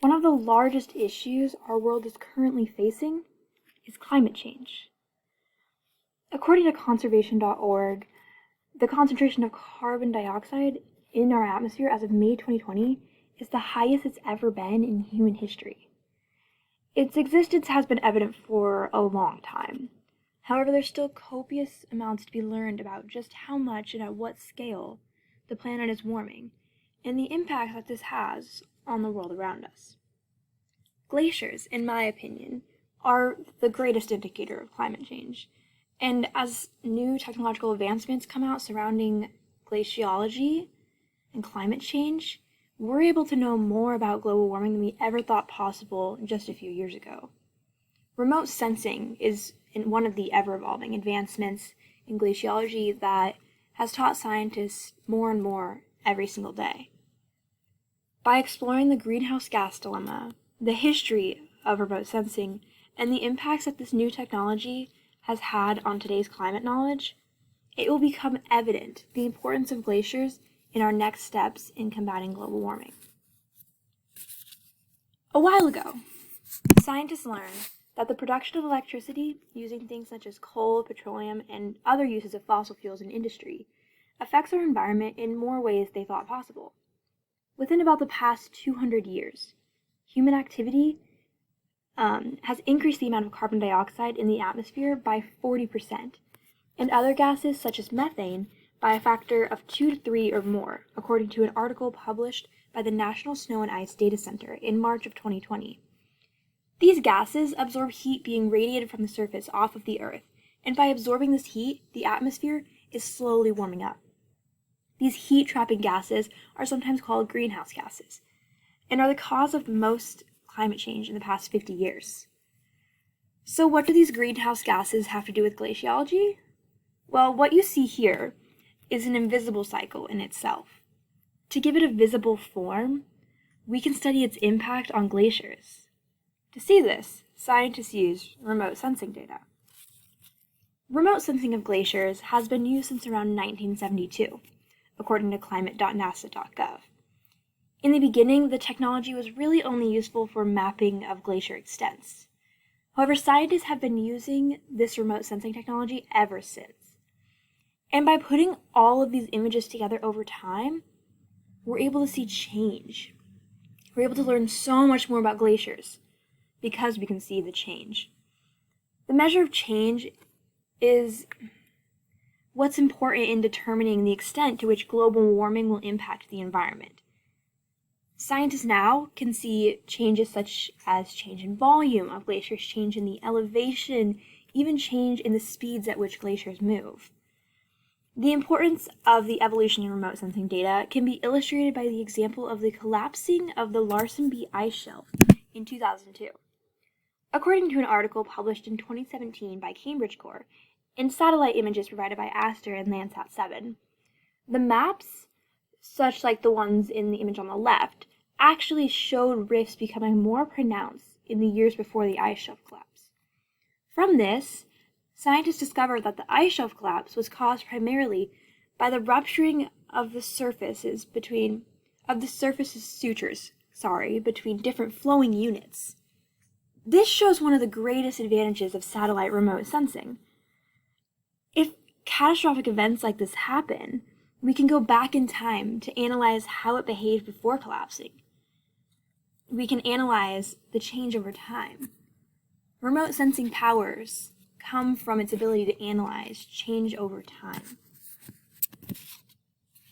one of the largest issues our world is currently facing is climate change. According to conservation.org, the concentration of carbon dioxide in our atmosphere as of May 2020 is the highest it's ever been in human history. Its existence has been evident for a long time. However, there's still copious amounts to be learned about just how much and at what scale the planet is warming, and the impact that this has on the world around us. Glaciers, in my opinion, are the greatest indicator of climate change, and as new technological advancements come out surrounding glaciology and climate change, we're able to know more about global warming than we ever thought possible just a few years ago. Remote sensing is one of the ever-evolving advancements in glaciology that has taught scientists more and more every single day. By exploring the greenhouse gas dilemma, the history of remote sensing, and the impacts that this new technology has had on today's climate knowledge, it will become evident the importance of glaciers in our next steps in combating global warming. A while ago, scientists learned that the production of electricity using things such as coal, petroleum, and other uses of fossil fuels in industry affects our environment in more ways they thought possible. Within about the past 200 years, human activity has increased the amount of carbon dioxide in the atmosphere by 40%, and other gases such as methane by a factor of 2 to 3 or more, according to an article published by the National Snow and Ice Data Center in March of 2020. These gases absorb heat being radiated from the surface off of the Earth, and by absorbing this heat, the atmosphere is slowly warming up. These heat-trapping gases are sometimes called greenhouse gases, and are the cause of most climate change in the past 50 years. So what do these greenhouse gases have to do with glaciology? Well, what you see here is an invisible cycle in itself. To give it a visible form, we can study its impact on glaciers. To see this, scientists use remote sensing data. Remote sensing of glaciers has been used since around 1972, according to climate.nasa.gov. In the beginning, the technology was really only useful for mapping of glacier extents. However, scientists have been using this remote sensing technology ever since. And by putting all of these images together over time, we're able to see change. We're able to learn so much more about glaciers because we can see the change. The measure of change is what's important in determining the extent to which global warming will impact the environment. Scientists now can see changes such as change in volume of glaciers, change in the elevation, even change in the speeds at which glaciers move. The importance of the evolution in remote sensing data can be illustrated by the example of the collapsing of the Larsen B ice shelf in 2002. According to an article published in 2017 by Cambridge Corps and satellite images provided by Aster and Landsat 7, the maps, such like the ones in the image on the left, actually showed rifts becoming more pronounced in the years before the ice shelf collapse. From this, scientists discovered that the ice shelf collapse was caused primarily by the rupturing of the surface's sutures between different flowing units. This shows one of the greatest advantages of satellite remote sensing. If catastrophic events like this happen, we can go back in time to analyze how it behaved before collapsing. We can analyze the change over time. Remote sensing powers come from its ability to analyze change over time.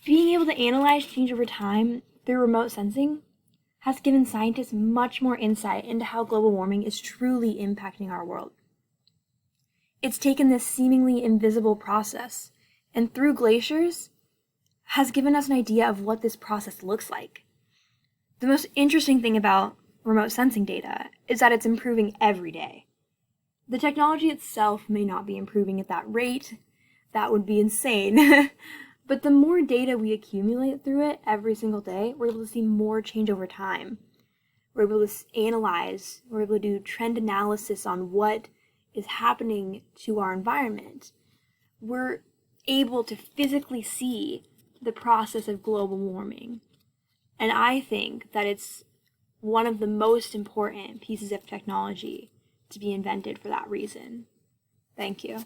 Being able to analyze change over time through remote sensing has given scientists much more insight into how global warming is truly impacting our world. It's taken this seemingly invisible process, and through glaciers, has given us an idea of what this process looks like. The most interesting thing about remote sensing data is that it's improving every day. The technology itself may not be improving at that rate. That would be insane. But the more data we accumulate through it every single day, we're able to see more change over time. We're able to analyze, we're able to do trend analysis on what is happening to our environment. We're able to physically see the process of global warming. And I think that it's one of the most important pieces of technology to be invented for that reason. Thank you.